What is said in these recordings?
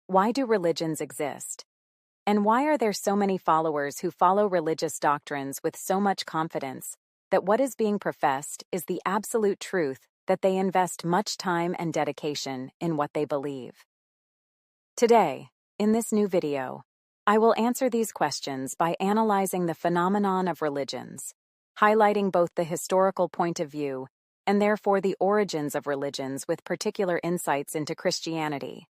Why do religions exist? And why are there so many followers who follow religious doctrines with so much confidence that what is being professed is the absolute truth, that they invest much time and dedication in what they believe? Today, in this new video, I will answer these questions by analyzing the phenomenon of religions, highlighting both the historical point of view and therefore the origins of religions with particular insights into Christianity,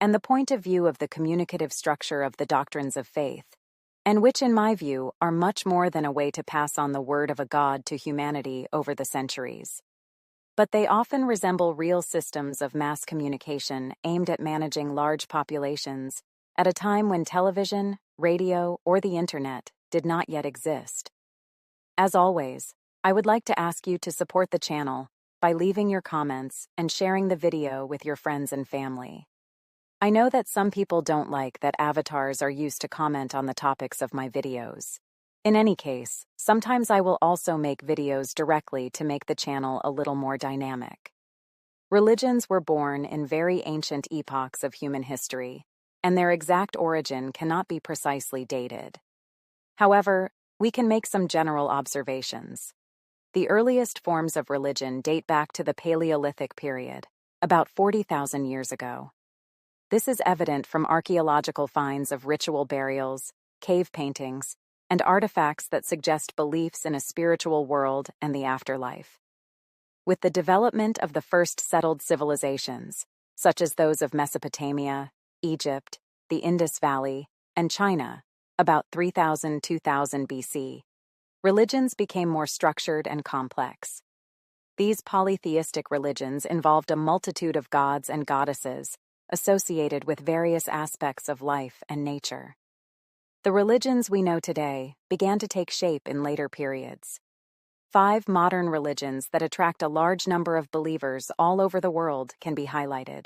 and the point of view of the communicative structure of the doctrines of faith, and which in my view are much more than a way to pass on the word of a God to humanity over the centuries. But they often resemble real systems of mass communication aimed at managing large populations at a time when television, radio, or the internet did not yet exist. As always, I would like to ask you to support the channel by leaving your comments and sharing the video with your friends and family. I know that some people don't like that avatars are used to comment on the topics of my videos. In any case, sometimes I will also make videos directly to make the channel a little more dynamic. Religions were born in very ancient epochs of human history, and their exact origin cannot be precisely dated. However, we can make some general observations. The earliest forms of religion date back to the Paleolithic period, about 40,000 years ago. This is evident from archaeological finds of ritual burials, cave paintings, and artifacts that suggest beliefs in a spiritual world and the afterlife. With the development of the first settled civilizations, such as those of Mesopotamia, Egypt, the Indus Valley, and China, about 3000–2000 BC, religions became more structured and complex. These polytheistic religions involved a multitude of gods and goddesses associated with various aspects of life and nature. The religions we know today began to take shape in later periods. 5 modern religions that attract a large number of believers all over the world can be highlighted.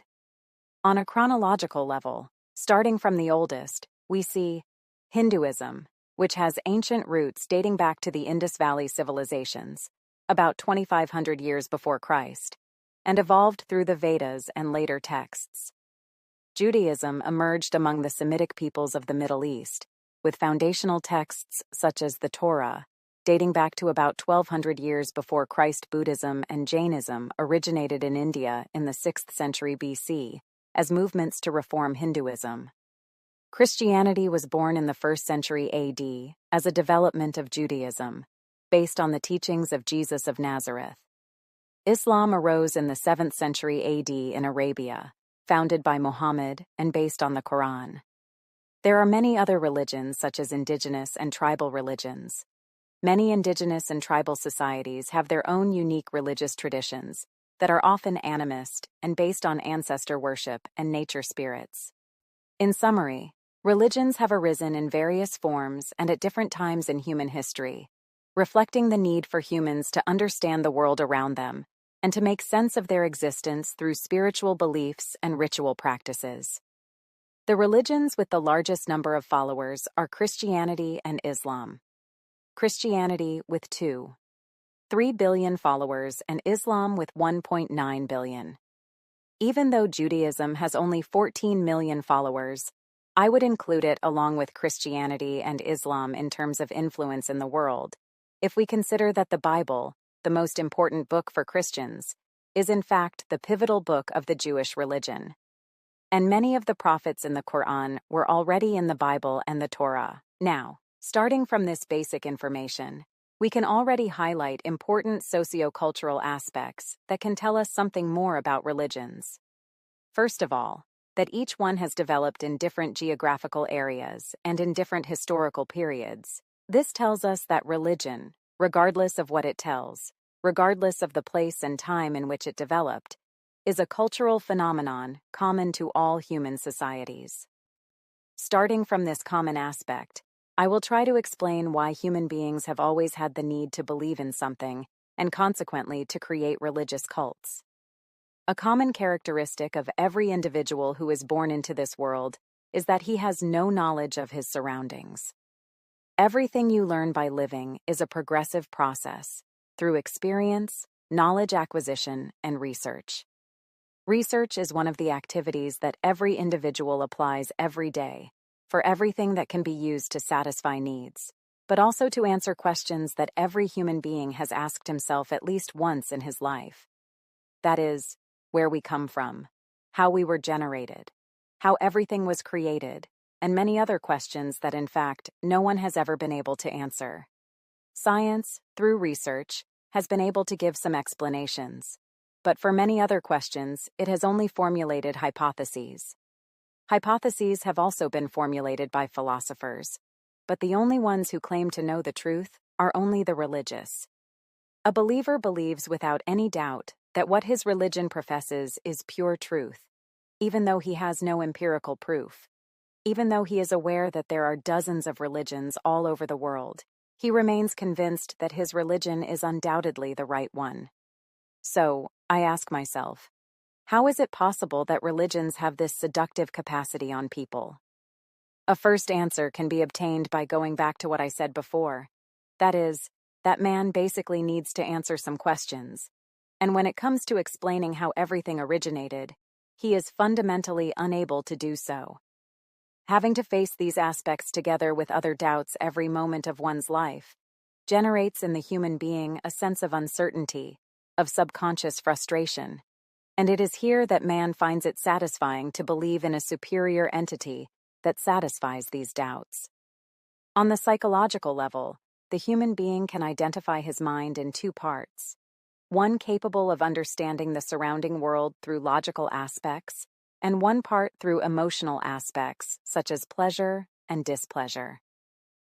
On a chronological level, starting from the oldest, we see Hinduism, which has ancient roots dating back to the Indus Valley civilizations, about 2,500 years before Christ, and evolved through the Vedas and later texts. Judaism emerged among the Semitic peoples of the Middle East, with foundational texts such as the Torah, dating back to about 1,200 years before Christ. Buddhism and Jainism originated in India in the 6th century BC as movements to reform Hinduism. Christianity was born in the 1st century AD as a development of Judaism, based on the teachings of Jesus of Nazareth. Islam arose in the 7th century AD in Arabia, founded by Muhammad and based on the Quran. There are many other religions such as indigenous and tribal religions. Many indigenous and tribal societies have their own unique religious traditions that are often animist and based on ancestor worship and nature spirits. In summary, religions have arisen in various forms and at different times in human history, reflecting the need for humans to understand the world around them and to make sense of their existence through spiritual beliefs and ritual practices. The religions with the largest number of followers are Christianity and Islam. Christianity with 2.3 billion followers and Islam with 1.9 billion. Even though Judaism has only 14 million followers, I would include it along with Christianity and Islam in terms of influence in the world, if we consider that the Bible, the most important book for Christians, is in fact the pivotal book of the Jewish religion. And many of the prophets in the Quran were already in the Bible and the Torah. Now, starting from this basic information, we can already highlight important socio-cultural aspects that can tell us something more about religions. First of all, that each one has developed in different geographical areas and in different historical periods. This tells us that religion, regardless of what it tells, regardless of the place and time in which it developed, is a cultural phenomenon common to all human societies. Starting from this common aspect, I will try to explain why human beings have always had the need to believe in something and consequently to create religious cults. A common characteristic of every individual who is born into this world is that he has no knowledge of his surroundings. Everything you learn by living is a progressive process, through experience, knowledge acquisition, and research. Research is one of the activities that every individual applies every day, for everything that can be used to satisfy needs, but also to answer questions that every human being has asked himself at least once in his life. That is, where we come from, how we were generated, how everything was created, and many other questions that, in fact, no one has ever been able to answer. Science, through research, has been able to give some explanations, but for many other questions, it has only formulated hypotheses. Hypotheses have also been formulated by philosophers, but the only ones who claim to know the truth are only the religious. A believer believes without any doubt that what his religion professes is pure truth, even though he has no empirical proof. Even though he is aware that there are dozens of religions all over the world, he remains convinced that his religion is undoubtedly the right one. So, I ask myself, how is it possible that religions have this seductive capacity on people? A first answer can be obtained by going back to what I said before. That is, that man basically needs to answer some questions. And when it comes to explaining how everything originated, he is fundamentally unable to do so. Having to face these aspects together with other doubts every moment of one's life generates in the human being a sense of uncertainty, of subconscious frustration. And it is here that man finds it satisfying to believe in a superior entity that satisfies these doubts. On the psychological level, the human being can identify his mind in two parts. One capable of understanding the surrounding world through logical aspects, and one part through emotional aspects, such as pleasure and displeasure.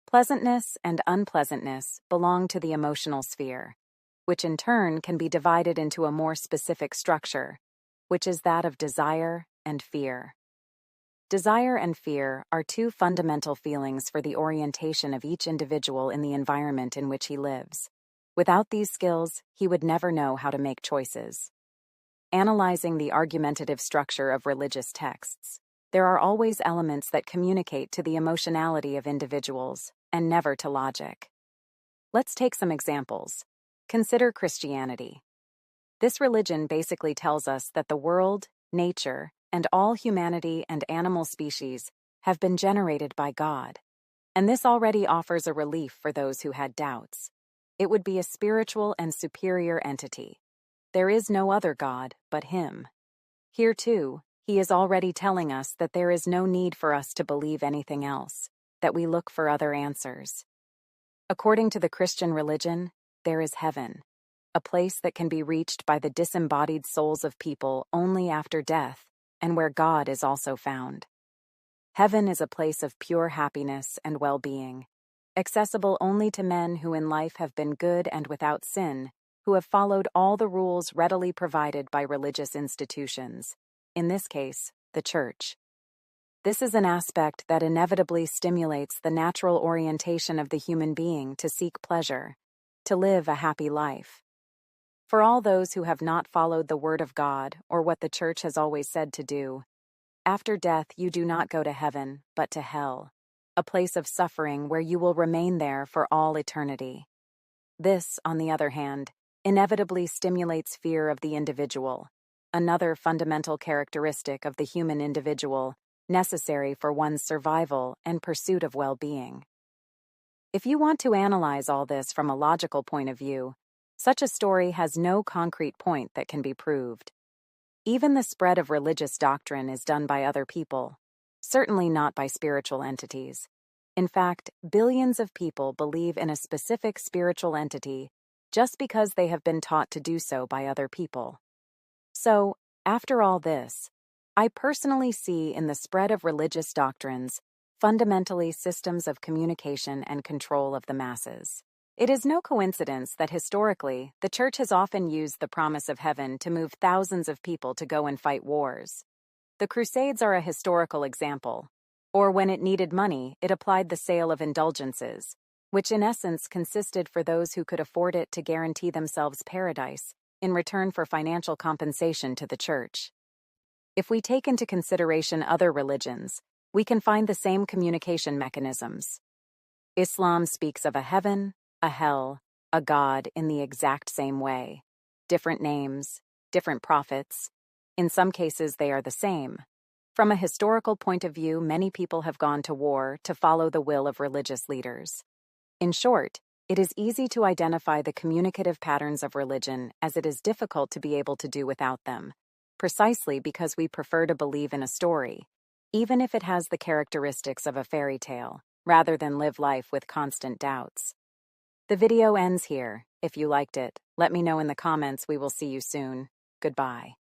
Pleasantness and unpleasantness belong to the emotional sphere, which in turn can be divided into a more specific structure, which is that of desire and fear. Desire and fear are two fundamental feelings for the orientation of each individual in the environment in which he lives. Without these skills, he would never know how to make choices. Analyzing the argumentative structure of religious texts, there are always elements that communicate to the emotionality of individuals, and never to logic. Let's take some examples. Consider Christianity. This religion basically tells us that the world, nature, and all humanity and animal species have been generated by God, and this already offers a relief for those who had doubts. It would be a spiritual and superior entity. There is no other God but Him. Here, too, He is already telling us that there is no need for us to believe anything else, that we look for other answers. According to the Christian religion, there is heaven, a place that can be reached by the disembodied souls of people only after death, and where God is also found. Heaven is a place of pure happiness and well-being, accessible only to men who in life have been good and without sin, who have followed all the rules readily provided by religious institutions, in this case, the Church. This is an aspect that inevitably stimulates the natural orientation of the human being to seek pleasure, to live a happy life. For all those who have not followed the Word of God or what the Church has always said to do, after death you do not go to heaven, but to hell, a place of suffering where you will remain there for all eternity. This, on the other hand, inevitably stimulates fear of the individual, another fundamental characteristic of the human individual, necessary for one's survival and pursuit of well-being. If you want to analyze all this from a logical point of view, such a story has no concrete point that can be proved. Even the spread of religious doctrine is done by other people, certainly not by spiritual entities. In fact, billions of people believe in a specific spiritual entity just because they have been taught to do so by other people. So, after all this, I personally see in the spread of religious doctrines fundamentally systems of communication and control of the masses. It is no coincidence that historically, the Church has often used the promise of heaven to move thousands of people to go and fight wars. The Crusades are a historical example. Or when it needed money, it applied the sale of indulgences, which in essence consisted for those who could afford it to guarantee themselves paradise in return for financial compensation to the Church. If we take into consideration other religions, we can find the same communication mechanisms. Islam speaks of a heaven, a hell, a God in the exact same way. Different names, different prophets, In some cases, they are the same. From a historical point of view, many people have gone to war to follow the will of religious leaders. In short, it is easy to identify the communicative patterns of religion as it is difficult to be able to do without them, precisely because we prefer to believe in a story, even if it has the characteristics of a fairy tale, rather than live life with constant doubts. The video ends here. If you liked it, let me know in the comments. We will see you soon. Goodbye.